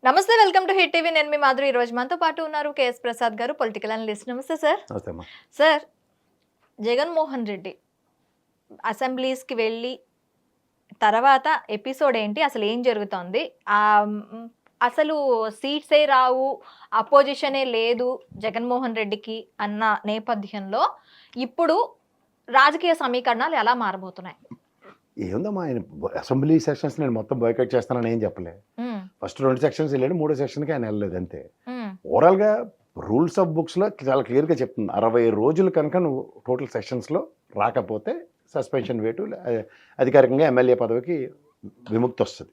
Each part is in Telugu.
నమస్తే, వెల్కమ్ టు హిట్ టీవీ. నేను మీ మాధురి. ఈ రోజు మనతో పాటు ఉన్నారు కేఎస్ ప్రసాద్ గారు, పొలిటికల్ అనలిస్ట్. నమస్తే సార్. సార్, జగన్మోహన్ రెడ్డి అసెంబ్లీస్కి వెళ్ళి తర్వాత ఎపిసోడ్ ఏంటి, అసలు ఏం జరుగుతోంది? అసలు సీట్సే రావు, అపోజిషనే లేదు జగన్మోహన్ రెడ్డికి అన్న నేపథ్యంలో ఇప్పుడు రాజకీయ సమీకరణాలు ఎలా మారబోతున్నాయి? ఏముందమ్మా, ఆయన అసెంబ్లీ సెషన్స్ నేను మొత్తం బాయ్కట్ చేస్తానని ఏం చెప్పలే. ఫస్ట్ 2 సెక్షన్స్ వెళ్ళాడు, 3 సెక్షన్కి ఆయన వెళ్ళలేదు అంతే. ఓవరాల్గా రూల్స్ ఆఫ్ బుక్స్లో చాలా క్లియర్గా చెప్తుంది, 60 రోజులు కనుక నువ్వు టోటల్ సెషన్స్లో రాకపోతే సస్పెన్షన్ వేటు, అధికారికంగా ఎమ్మెల్యే పదవికి విముక్తి వస్తుంది.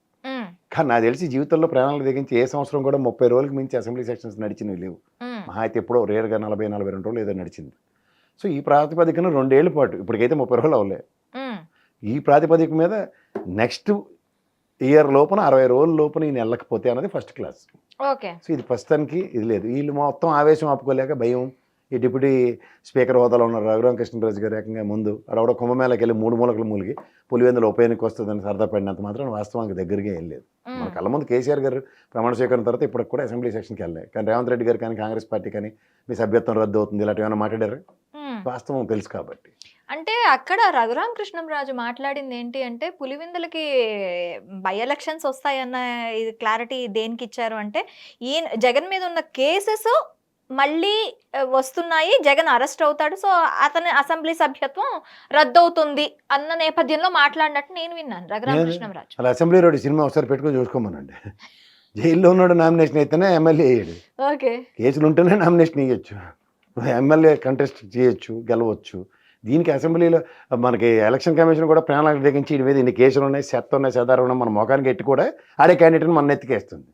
కానీ నాకు తెలిసి జీవితంలో ప్రాణాలు దిగించి ఏ సంవత్సరం కూడా 30 రోజులకు మించి అసెంబ్లీ సెక్షన్స్ నడిచినవి లేవు. మహా అయితే ఎప్పుడో రేర్గా 40-42 రోజులు ఏదో నడిచింది. సో ఈ ప్రాతిపదికన 2 ఏళ్ళ పాటు, ఇప్పటికైతే 30 రోజులు అవ్వలే. ఈ ప్రాతిపదిక మీద నెక్స్ట్ ఇయర్ లోపల 60 రోజుల లోపల ఈయన వెళ్ళకపోతే అన్నది ఫస్ట్ క్లాస్. ఓకే. సో ఇది ప్రస్తుతానికి ఇది లేదు. వీళ్ళు మొత్తం ఆవేశం ఆపుకోలేక భయం, ఈ డిప్యూటీ స్పీకర్ హోదాలో ఉన్న రఘురామకృష్ణరాజు గారు ఏకంగా ముందు అడవడ కుంభమేళకి వెళ్ళి 3 మూలకలు మూలిగి పులివెందులు ఉప ఎన్నిక వస్తుందని సరదా పడినంత మాత్రం వాస్తవానికి దగ్గరగా వెళ్ళలేదు. మన కళ్ళ ముందు కేసీఆర్ గారు ప్రమాణ స్వీకరణ తర్వాత ఇప్పటికి కూడా అసెంబ్లీ సెక్షన్కి వెళ్ళలేదు. కానీ రేవంత్ రెడ్డి గారు కానీ కాంగ్రెస్ పార్టీ కానీ మీ సభ్యత్వం రద్దు అవుతుంది ఇలాంటి ఏమైనా మాట్లాడారు? వాస్తవం తెలుసు కాబట్టి. అంటే అక్కడ రఘురామకృష్ణంరాజు మాట్లాడింది ఏంటి అంటే, పులివెందులకి బై ఎలక్షన్స్ వస్తాయన్న ఇది క్లారిటీ దేనికి ఇచ్చారు అంటే, ఈయన జగన్ మీద ఉన్న కేసెస్ మళ్ళీ వస్తున్నాయి, జగన్ అరెస్ట్ అవుతాడు, సో అతని అసెంబ్లీ సభ్యత్వం రద్దవుతుంది అన్న నేపథ్యంలో మాట్లాడినట్టు నేను విన్నాను రఘురామకృష్ణంరాజు. అలా అసెంబ్లీ రోడ్ సినిమా ఒకసారి పెట్టుకొని చూసుకోమనండి. జైల్లో ఉన్నాడు నామినేషన్ అయితేనే ఎమ్మెల్యే అయ్యాడు. ఓకే. కేసులు ఉంటేనే నామినేషన్ ఇవ్వచ్చు, ఎమ్మెల్యే కంటెస్ట్ చేయొచ్చు, గెలవచ్చు. దీనికి అసెంబ్లీలో మనకి ఎలక్షన్ కమిషన్ కూడా ప్రాణాలకు తెగించి వీడి మీద ఇన్ని కేసులు ఉన్నాయి, చెత్త ఉన్నాయి, సెదారు ఉన్నాయి, మన మొఖానికి ఎట్టి కూడా ఆడే క్యాండిడేట్ని మన ఎత్తికేస్తుంది.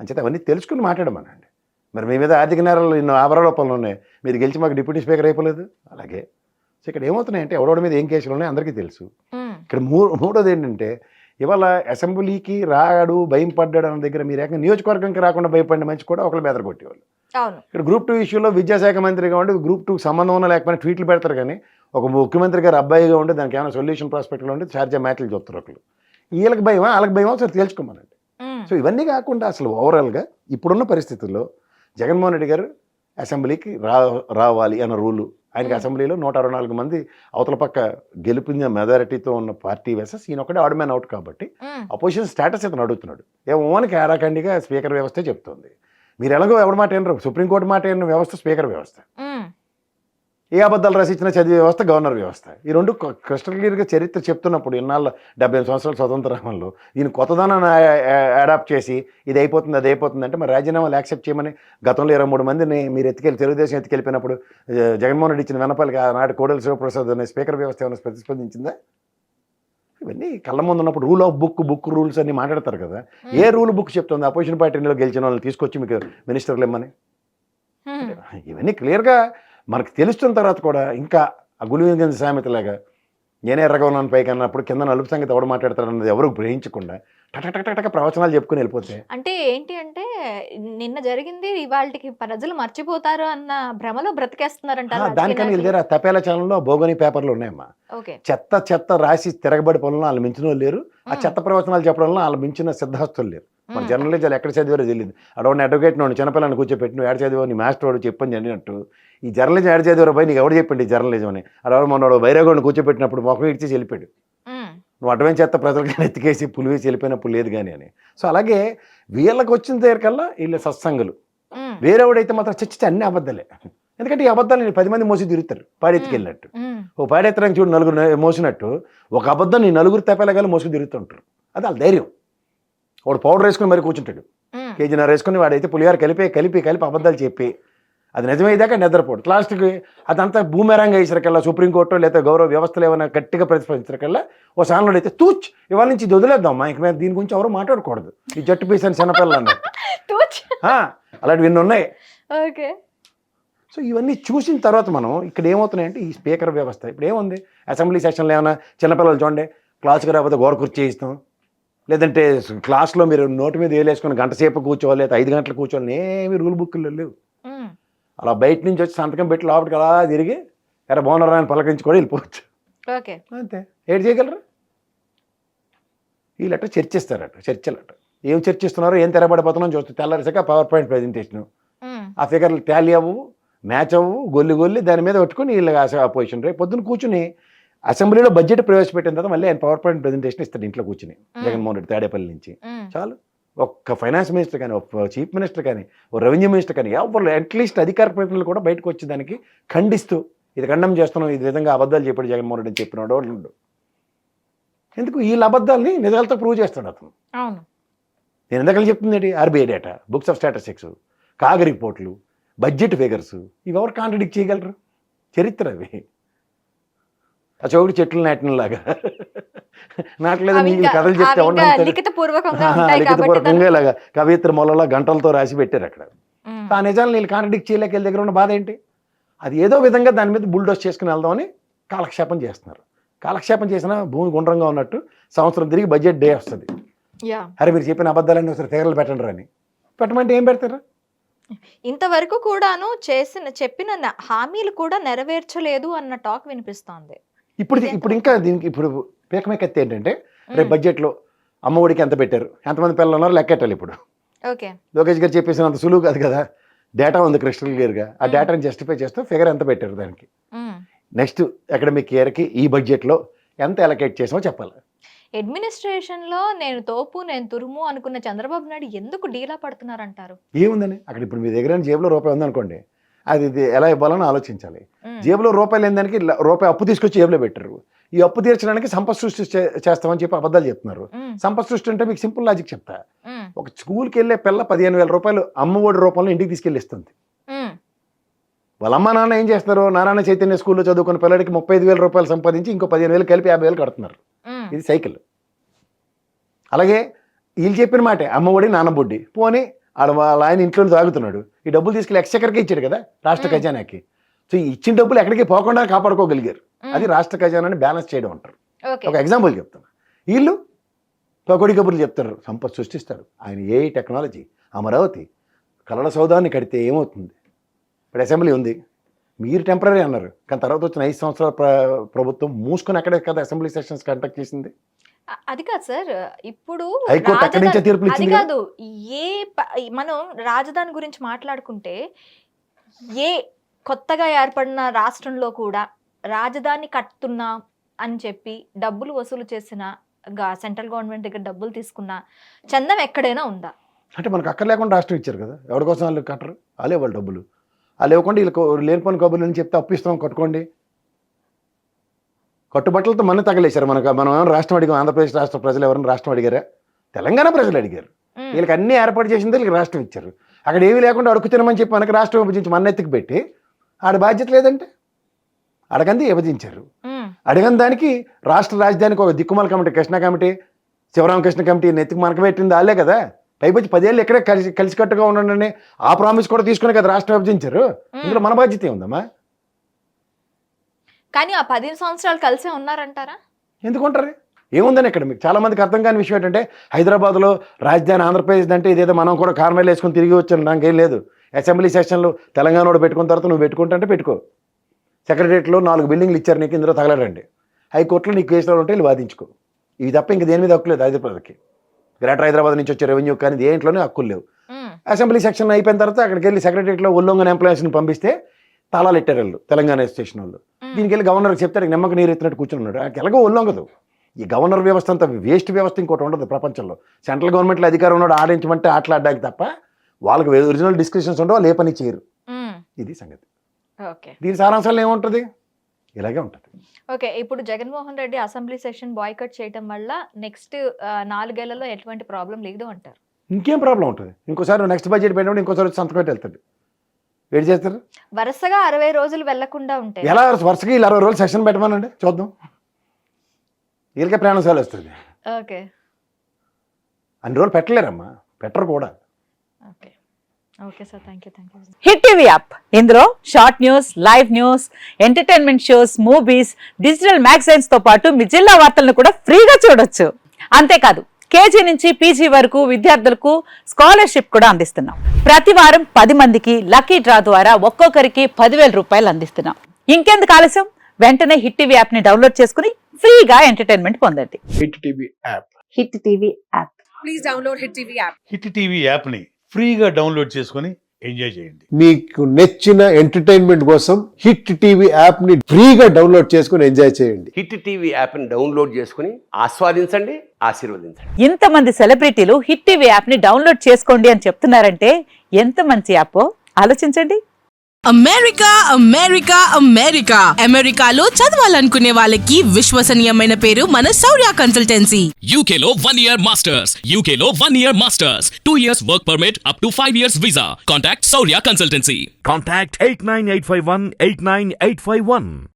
అంచేత అవన్నీ తెలుసుకుని మాట్లాడమనండి. మరి మీ మీద ఆర్థిక నేరాలు ఇన్ని ఆభరణోపాలు ఉన్నాయి, మీరు గెలిచి మాకు డిప్యూటీ స్పీకర్ అయిపోలేదు. అలాగే సో ఇక్కడ ఏమవుతున్నాయంటే ఎవడోడి మీద ఏం కేసులు ఉన్నాయి అందరికీ తెలుసు. ఇక్కడ మూడోది ఏంటంటే, ఇవాళ అసెంబ్లీకి రాడు భయం పడ్డాడు అన్న దగ్గర మీరు ఏకంగా నియోజకవర్గంకి రాకుండా భయపడిన మంచి కూడా ఒకళ్ళు బెదర కొట్టేవాళ్ళు. ఇక్కడ గ్రూప్ 2 ఇష్యూలో విద్యాశాఖ మంత్రిగా ఉండి గ్రూప్ 2 సంబంధం ఉన్న లేకపోయినా ట్వీట్లు పెడతారు, కానీ ఒక ముఖ్యమంత్రి గారు అబ్బాయిగా ఉండి దానికి ఏమైనా సొల్యూషన్ ప్రాస్పెక్ట్లో ఉండి చార్జా మ్యాట్లు చూస్తారు ఒకళ్ళు. వీళ్ళకి భయమా వాళ్ళకి భయమా సరే తేల్చుకోమనండి. సో ఇవన్నీ కాకుండా అసలు ఓవరాల్గా ఇప్పుడున్న పరిస్థితుల్లో జగన్మోహన్ రెడ్డి గారు అసెంబ్లీకి రావాలి అన్న రూలు, ఆయనకి అసెంబ్లీలో 164 మంది అవతల పక్క గెలిపిన మెజారిటీతో ఉన్న పార్టీ వేసెస్ ఈయన ఒకటే ఆడ్ మ్యాన్ అవుట్ కాబట్టి అపోజిషన్ స్టేటస్ ఇతను అడుగుతున్నాడు. ఏమోనికి ఆరాఖండిగా స్పీకర్ వ్యవస్థే చెప్తుంది. మీరు ఎలాగో ఎవరి మాట వినరు, సుప్రీంకోర్టు మాట విన్న వ్యవస్థ స్పీకర్ వ్యవస్థ, ఏ అబద్ధాలు రాసిచ్చిన చదివే వ్యవస్థ గవర్నర్ వ్యవస్థ. ఈ రెండు క్రిస్టల్ క్లియర్గా చరిత్ర చెప్తున్నప్పుడు ఇన్నాళ్ళ 75 సంవత్సరాల స్వతంత్రంలో దీని కొత్తదనాన్ని అడాప్ట్ చేసి ఇది అయిపోతుంది అది అయిపోతుంది అంటే మరి రాజీనామాలు యాక్సెప్ట్ చేయమని గతంలో 23 మందిని మీరు తెలుగుదేశం ఎత్తుకెళ్ళిపోయినప్పుడు జగన్మోహన్ రెడ్డి ఇచ్చిన వెనపాలకి ఆనాటి కోడెల శివప్రసాద్ అనే స్పీకర్ వ్యవస్థ ఏమైనా ప్రతిస్పందించిందా? ఇవన్నీ కళ్ళ ముందు ఉన్నప్పుడు రూల్ ఆఫ్ బుక్ రూల్స్ అన్ని మాట్లాడతారు కదా. ఏ రూల్ బుక్ చెప్తుంది అపోజిషన్ పార్టీలో గెలిచిన వాళ్ళని తీసుకొచ్చి మీకు మినిస్టర్లు ఇమ్మని? ఇవన్నీ క్లియర్గా మనకు తెలుస్తున్న తర్వాత కూడా ఇంకా ఆ గులివింగ సామెతలాగా నేనే ఎర్రగా ఉన్నాను పైకి అన్నప్పుడు కింద నలుపు సంగతి ఎవరు మాట్లాడతారన్నది ఎవరు గ్రహించకుండా టక ప్రవచనాలు చెప్పుకుని వెళ్ళిపోతే అంటే ఏంటి అంటే, నిన్న జరిగింది ఇవాళకి ప్రజలు మర్చిపోతారు అన్న భ్రమలో బ్రతికేస్తున్నారంట. దానికన్నా వెళ్ళారు ఆ తపేలా ఛానల్లో భోగని పేపర్లు ఉన్నాయమ్మా. చెత్త రాసి తిరగబడి పనులను వాళ్ళు మించిన వాళ్ళు లేరు, ఆ చెత్త ప్రవచనాలు చెప్పడం వల్ల వాళ్ళు మించిన సిద్ధాస్తులు లేరు. మన జర్నలిజాలు ఎక్కడ చదివారో తెలియదు. అడవుని అడ్వకేట్ నోడు చిన్నపిల్లని కూర్చోపెట్టి నువ్వు ఏడ చదివావు నీ మాస్టర్ వాడు చెప్పని చదివినట్టు ఈ జర్నలిజం ఏడ చదివారో పోయి నీకు ఎవడు చెప్పండి జర్నలిజం అని. అడవుడు మొన్నడు బైరాగోడిని కూర్చోపెట్టినప్పుడు మొఖం ఇచ్చి వెళ్ళిపోయాడు. నువ్వు అడ్వెంచర్ చేత ప్రజలకి ఎత్తికేసి పులివేసి వెళ్ళిపోయినప్పుడు లేదు కానీ అని. సో అలాగే వీళ్ళకి వచ్చిన దగ్గరకల్లా వీళ్ళ సత్సంగులు, వేరేవాడైతే మాత్రం చచ్చి అన్ని అబద్ధాలే. ఎందుకంటే ఈ అబద్ధాలు నేను 10 మంది మోసి తిరుగుతారు పాడెత్తికెళ్ళినట్టు. ఓ పాడెత్తడానికి చూడు 4 మోసినట్టు ఒక అబద్ధం నీ 4 తప్పేలాగా మోసుకు తిరుగుతుంటారు. అది వాళ్ళ ధైర్యం. వాడు పౌడర్ వేసుకుని మరి కూర్చుంటాడు, కేజీన్నర వేసుకుని వాడైతే పులిహార కలిపి అబద్ధాలు చెప్పి అది నిజమయ్యేదాకా నిద్రపోడు. లాస్ట్కి అదంతా బూమెరాంగ్ అయ్యేసరికల్లా సుప్రీంకోర్టు లేదా గౌరవ వ్యవస్థలు ఏమైనా గట్టిగా ప్రతిపాదించరికల్లా ఓ సాన్లో అయితే తూచ్ ఇవాళ నుంచి ఇది వదిలేద్దాం మా ఇంక దీని గురించి ఎవరు మాట్లాడకూడదు, ఈ జట్టు పీసాను చిన్నపిల్లలు అన్నట్టు అలాంటివి ఎన్ని ఉన్నాయి. సో ఇవన్నీ చూసిన తర్వాత మనం ఇక్కడ ఏమవుతున్నాయంటే ఈ స్పీకర్ వ్యవస్థ ఇప్పుడు ఏముంది, అసెంబ్లీ సెషన్లో ఏమైనా చిన్నపిల్లలు చూడండి క్లాస్కి రాకపోతే గోడ కుర్చీ చేయిస్తాం, లేదంటే క్లాస్లో మీరు నోటి మీద వేలేసుకుని గంట సేపు కూర్చోవాలి లేదా 5 గంటలు కూర్చోవాలి, ఏమి రూల్ బుక్లు లేవు. అలా బయట నుంచి వచ్చి సంతకం పెట్టి లోపలికి అలా తిరిగి ఎరా బాగున్నారా అని పలకరించి కూడా వెళ్ళిపోవచ్చు. అంతే ఏడు చేయగలరా? వీళ్ళట చర్చిస్తారట, చర్చలట ఏం చర్చిస్తున్నారో ఏం తెరబడిపోతున్నాం చూస్తే తెల్లారిసాక పవర్ పాయింట్ ప్రజెంటేషన్, ఉమ్, ఆ ఫిగర్లు టాలీ అవ్వు, మ్యాచ్ అవ్వు, గొల్లి దాని మీద పెట్టుకుని వీళ్ళు ఆ పొజిషన్. రేపు పొద్దున్న కూర్చుని అసెంబ్లీలో బడ్జెట్ ప్రవేశపెట్టిన తర్వాత మళ్ళీ ఆయన పవర్ పాయింట్ ప్రజెంటేషన్ ఇస్తాడు ఇంట్లో కూర్చుని, జగన్మోహన్ రెడ్డి తాడేపల్లి నుంచి. ఉమ్, చాలు. ఒక్క ఫైనాన్స్ మినిస్టర్ కానీ, ఒక చీఫ్ మినిస్టర్ కానీ, ఒక రెవెన్యూ మినిస్టర్ కానీ, ఎవరు అట్లీస్ట్ అధికార ప్రతినిధులు కూడా బయటకు వచ్చి దానికి ఖండిస్తూ ఇది ఖండం చేస్తున్నాం, ఈ విధంగా అబద్ధాలు చెప్పాడు జగన్మోహన్ రెడ్డి అని చెప్పినాడు వాళ్ళు. ఎందుకు వీళ్ళ అబద్ధాలని నిజాలతో ప్రూవ్ చేస్తాడు అతను. అవును. నేను ఎందుకని చెప్తుంది ఏంటి, RBI data, books of statistics, CAG రిపోర్ట్లు, బడ్జెట్ ఫిగర్స్, ఇవి ఎవరు కాంట్రడిక్ట్ చేయగలరు? చరిత్ర అవి. ఆ చౌకటి చెట్లు నాటినలాగా నాటలేదు, అవి నీళ్ళు ఇంకా- కథలు చెప్తే అవి ఎవరు ఇంకా నమ్ముతారు? లిఖితపూర్వకంగా ఉంటాయి కాబట్టి లిఖితపూర్వకంగా ఇలాగా కవిత్ర మొలలో గంటలతో రాసి పెట్టారు అక్కడ. ఉమ్, ఆ నిజాలు నీళ్ళు కాంట్రడిక్ట్ చేయలేక వీళ్ళ దగ్గర ఉన్న బాధ ఏంటి? అది ఏదో విధంగా దాని మీద బుల్డోస్ చేసుకుని వెళ్దామని కాలక్షేపం చేస్తున్నారు. కాలక్షేపం చేసినా భూమి గుండ్రంగా ఉన్నట్టు సంవత్సరం తిరిగి బడ్జెట్ డే వస్తుంది. యా. అరే మీరు చెప్పిన అబద్ధాలన్నీ ఒకసారి ఫిగర్లు పెట్టండి అని పెట్టమంటే ఏం పెడతారు? ఇంతవరకు కూడాను చెప్పిన హామీలు కూడా నెరవేర్చలేదు అన్న టాక్ వినిపిస్తోంది. ఇప్పుడు ఇంకా దీనికి ఇప్పుడు పేకమేకెత్తి ఏంటంటే రేపు బడ్జెట్లో అమ్మఒడికి ఎంత పెట్టారు, ఎంతమంది పిల్లలు ఉన్నారో లెక్కెట్టాలి. ఇప్పుడు ఓకే, లోకేష్ గారు చెప్పేసినంత సులువు కాదు కదా. డేటా ఉంది క్రిస్టల్ క్లియర్గా, ఆ డేటాని జస్టిఫై చేస్తూ ఫిగర్ ఎంత పెట్టారు దానికి, ఉమ్. నెక్స్ట్ అకాడమిక్ ఇయర్కి ఈ బడ్జెట్లో ఎంత అలొకేట్ చేసామో చెప్పాలి. అడ్మినిస్ట్రేషన్ లో నేను తోపు నేను తురుము అనుకున్న చంద్రబాబు నాయుడు ఎందుకు డీలా పడుతున్నారంటారు? ఏముందని అక్కడ ఇప్పుడు మీ దగ్గర జేబులో రూపాయి ఉందనుకోండి, ఇది ఎలా ఇవ్వాలని ఆలోచించాలి. ఉమ్, జేబులో రూపాయలు లేని దానికి రూపాయి అప్పు తీసుకొచ్చి జేబులో పెట్టారు. ఈ అప్పు తీర్చడానికి సంపద సృష్టి చేస్తామని చెప్పి అబద్ధాలు చెప్తున్నారు. ఉమ్, సంపద సృష్టి అంటే మీకు సింపుల్ లాజిక్ చెప్తా. ఉమ్, ఒక స్కూల్కి వెళ్ళే పిల్ల 15,000 రూపాయలు అమ్మఒడి రూపంలో ఇంటికి తీసుకెళ్ళి ఇస్తుంది. ఉమ్, వాళ్ళ అమ్మ నాన్న ఏం చేస్తారు, నారాయణ చైతన్య స్కూల్లో చదువుకున్న పిల్లడికి 35,000 రూపాయలు సంపాదించి ఇంకో 15,000 కలిపి 50,000 కడుతున్నారు. ఉమ్, ఇది సైకిల్. అలాగే వీళ్ళు చెప్పిన మాటే అమ్మఒడి నాన్నబొడ్డి పోనీ వాళ్ళ ఆయన ఇంట్లో తాగుతున్నాడు, ఈ డబ్బులు తీసుకెళ్ళి ఎక్స్చక్కర్కి ఇచ్చాడు కదా రాష్ట్ర ఖజానాకి. సో ఇచ్చిన డబ్బులు ఎక్కడికి పోకుండా కాపాడుకోగలిగారు. అది రాష్ట్ర ఖజానాని బ్యాలెన్స్ చేయడం అంటారు. ఓకే. ఒక ఎగ్జాంపుల్ చెప్తాను. వీళ్ళు పకోడి కబుర్లు చెప్తారు, సంపద సృష్టిస్తారు. ఆయన ఏఐ టెక్నాలజీ, అమరావతి, కలల సౌదాన్ని కడితే ఏమవుతుంది? ఇప్పుడు అసెంబ్లీ ఉంది, మీరు టెంపరీ అన్నారు, కానీ తర్వాత వచ్చిన 5 సంవత్సరాల ప్రభుత్వం మూసుకొని అక్కడే కదా అసెంబ్లీ సెషన్స్ కండక్ట్ చేసింది. అది కాదు సార్, ఇప్పుడు హైకోర్టు అక్కడి నుంచే తీర్పులు అది ఇచ్చింది కదా. కాదు, మనం రాజధాని గురించి మాట్లాడుకుంటే ఏ కొత్తగా ఏర్పడిన రాష్ట్రంలో కూడా రాజధాని కట్టుతున్నాం అని చెప్పి డబ్బులు వసూలు చేసిన సెంట్రల్ గవర్నమెంట్ దగ్గర డబ్బులు తీసుకున్న చందం ఎక్కడైనా ఉందా? అంటే మనకు అక్కడ లేకుండా రాష్ట్రం ఇచ్చారు కదా, ఎవరి కోసం వాళ్ళు కట్టరు, వాళ్ళే వాళ్ళ డబ్బులు వాళ్ళు ఇవ్వకుండా వీళ్ళకి లేనిపోని కబుర్లు అని చెప్తే అప్పిస్తాం కట్టుకోండి. కట్టుబట్టలతో మన తగలేశారు. మనం రాష్ట్రం అడిగాం, ఆంధ్రప్రదేశ్ రాష్ట్ర ప్రజలు ఎవరైనా రాష్ట్రం అడిగారా? తెలంగాణ ప్రజలు అడిగారు. ఉమ్, వీళ్ళకి అన్ని ఏర్పాటు చేసింది, వీళ్ళకి రాష్ట్రం ఇచ్చారు. అక్కడ ఏమీ లేకుండా అడుగు తినమని చెప్పి మనకి రాష్ట్రం విభజించి మన్నెత్తికి పెట్టి ఆడ బాధ్యత లేదంటే అడగంది విభజించారు. ఉమ్, అడగని దానికి రాష్ట్ర రాజధానికి ఒక దిక్కుమాల committee, Krishna committee, Sivaramakrishna committee నెత్తికి మనకు పెట్టింది వాళ్ళే కదా. పైపచ్చి 10 ఏళ్ళు ఎక్కడే కలిసికట్టుగా ఉండండి ఆ ప్రామిస్ కూడా తీసుకునే కదా రాష్ట్రం విభజించారు. ఇందులో మన బాధ్యత ఏముందమ్మా? కానీ ఆ 15 సంవత్సరాలు కలిసే ఉన్నారంటారా? ఎందుకుంటారు? ఏముందని ఇక్కడ మీకు చాలా మందికి అర్థం కాని విషయం ఏంటంటే, హైదరాబాద్లో రాజధాని ఆంధ్రప్రదేశ్ అంటే ఇదేదో మనం కూడా కార్మెల్ వేసుకొని తిరిగి వచ్చాను, నాకేం లేదు. అసెంబ్లీ సెషన్లు తెలంగాణ పెట్టుకున్న తర్వాత నువ్వు పెట్టుకుంటే పెట్టుకో. సెక్రటరియట్లో 4 బిల్డింగ్లు ఇచ్చారు నీకు, ఇందులో తగలడండి. హైకోర్టులో నీకు కేసులు ఉంటే వీళ్ళు వాదించుకో. ఇవి తప్ప ఇంక దేని మీద హక్కు లేదు హైదరాబాద్కి. గ్రేటర్ హైదరాబాద్ నుంచి వచ్చే రెవెన్యూ కానీ దేంట్లోనే హక్కులు లేవు. ఉమ్, అసెంబ్లీ సెక్షన్ అయిపోయిన తర్వాత అక్కడికి వెళ్ళి సెక్రటరియట్లో ఉల్లంఘన ఎంప్లాయీస్ని పంపిస్తే తాళాలు ఎట్టారు వాళ్ళు తెలంగాణ స్టేషన్ వాళ్ళు. దీనికి వెళ్ళి గవర్నర్కి చెప్తే నిమ్మక నీరు ఎత్తినట్టు కూర్చొని ఉన్నాడు. అక్కడ ఎలాగో ఉల్లంఘదు. ఈ గవర్నర్ వ్యవస్థ అంతా వేస్ట్ వ్యవస్థ ఇంకోటి ఉండదు ప్రపంచంలో. సెంట్రల్ గవర్నమెంట్లో అధికారం ఉన్నాడు, ఆడించమంటే ఆటలాడడానికి తప్ప వాళ్ళకి ఒరిజినల్ డిస్కషన్స్ ఉండవు, వాళ్ళు ఏ పని చేయరు. ఉమ్, ఇది సంగతి. ఓకే. దీని సారాంశాలు ఏముంటుంది? ఇలాగే ఉంటుంది. ఓకే, ఇప్పుడు Jaganmohan Reddy assembly session boycott చేయడం వల్ల నెక్స్ట్ 4 ఏళ్లలో ఎటువంటి ప్రాబ్లం లేదు అంటారు. ఇంకేం ప్రాబ్లం ఉంటుంది? ఇంకోసారి నెక్స్ట్ బడ్జెట్ పెట్టినప్పుడు ఇంకోసారి వచ్చి సంతకం పెట్టి వెళ్తాడు. ఏడు చేస్తారు వరుసగా 60 రోజులు వెళ్లకుండా ఉంటాయి. ఎలా వరుసగా వీళ్ళు 60 రోజులు సెషన్ పెట్టమనండి చూద్దాం. వీళ్ళకే ప్రాణశాలు వస్తుంది. ఓకే, అన్ని రోజులు పెట్టలేరమ్మా, పెట్టరు కూడా. Okay, okay sir, thank you. Hit TV app, ఇందులో short news, live news, entertainment shows, movies, digital magazines తో పాటు మీ జిల్లా వార్తలను కూడా ఫ్రీగా చూడొచ్చు. అంతేకాదు కేజీ నుంచి పీజీ వరకు విద్యార్థులకు స్కాలర్షిప్ కూడా అందిస్తున్నాం. ప్రతి వారం 10 మందికి లక్కీ డ్రా ద్వారా ఒక్కొక్కరికి 10,000 రూపాయలు అందిస్తున్నాం. ఇంకెందుకు ఆలస్యం, వెంటనే హిట్ టీవీ యాప్ ని డౌన్లోడ్ చేసుకుని ఫ్రీగా ఎంటర్టైన్మెంట్ పొందండి. Hit TV app. Hit TV app. please download Hit TV app. Hit TV యాప్ని ఫ్రీగా డౌన్లోడ్ చేసుకొని ఎంజాయ్ చేయండి. మీకు నచ్చిన ఎంటర్టైన్మెంట్ కోసం హిట్ టీవీ యాప్ ని ఫ్రీగా డౌన్లోడ్ చేసుకుని ఎంజాయ్ చేయండి. హిట్ టీవీ యాప్ని డౌన్లోడ్ చేసుకుని ఆస్వాదించండి, ఆశీర్వదించండి. ఇంతమంది సెలబ్రిటీలు హిట్ టీవీ యాప్ ని డౌన్లోడ్ చేసుకోండి అని చెప్తున్నారంటే ఎంత మంచి యాప్ ఆలోచించండి. అమెరికా అమెరికా అమెరికా అమెరికాలో చదవాలనుకునే వాళ్ళకి విశ్వసనీయమైన పేరు మన శౌర్య కన్సల్టెన్సీ. UK లో 1 year masters. UK లో 1 year masters. 2 years work permit up to 5 years visa. Contact Saurya Consultancy. Contact 89851 89851.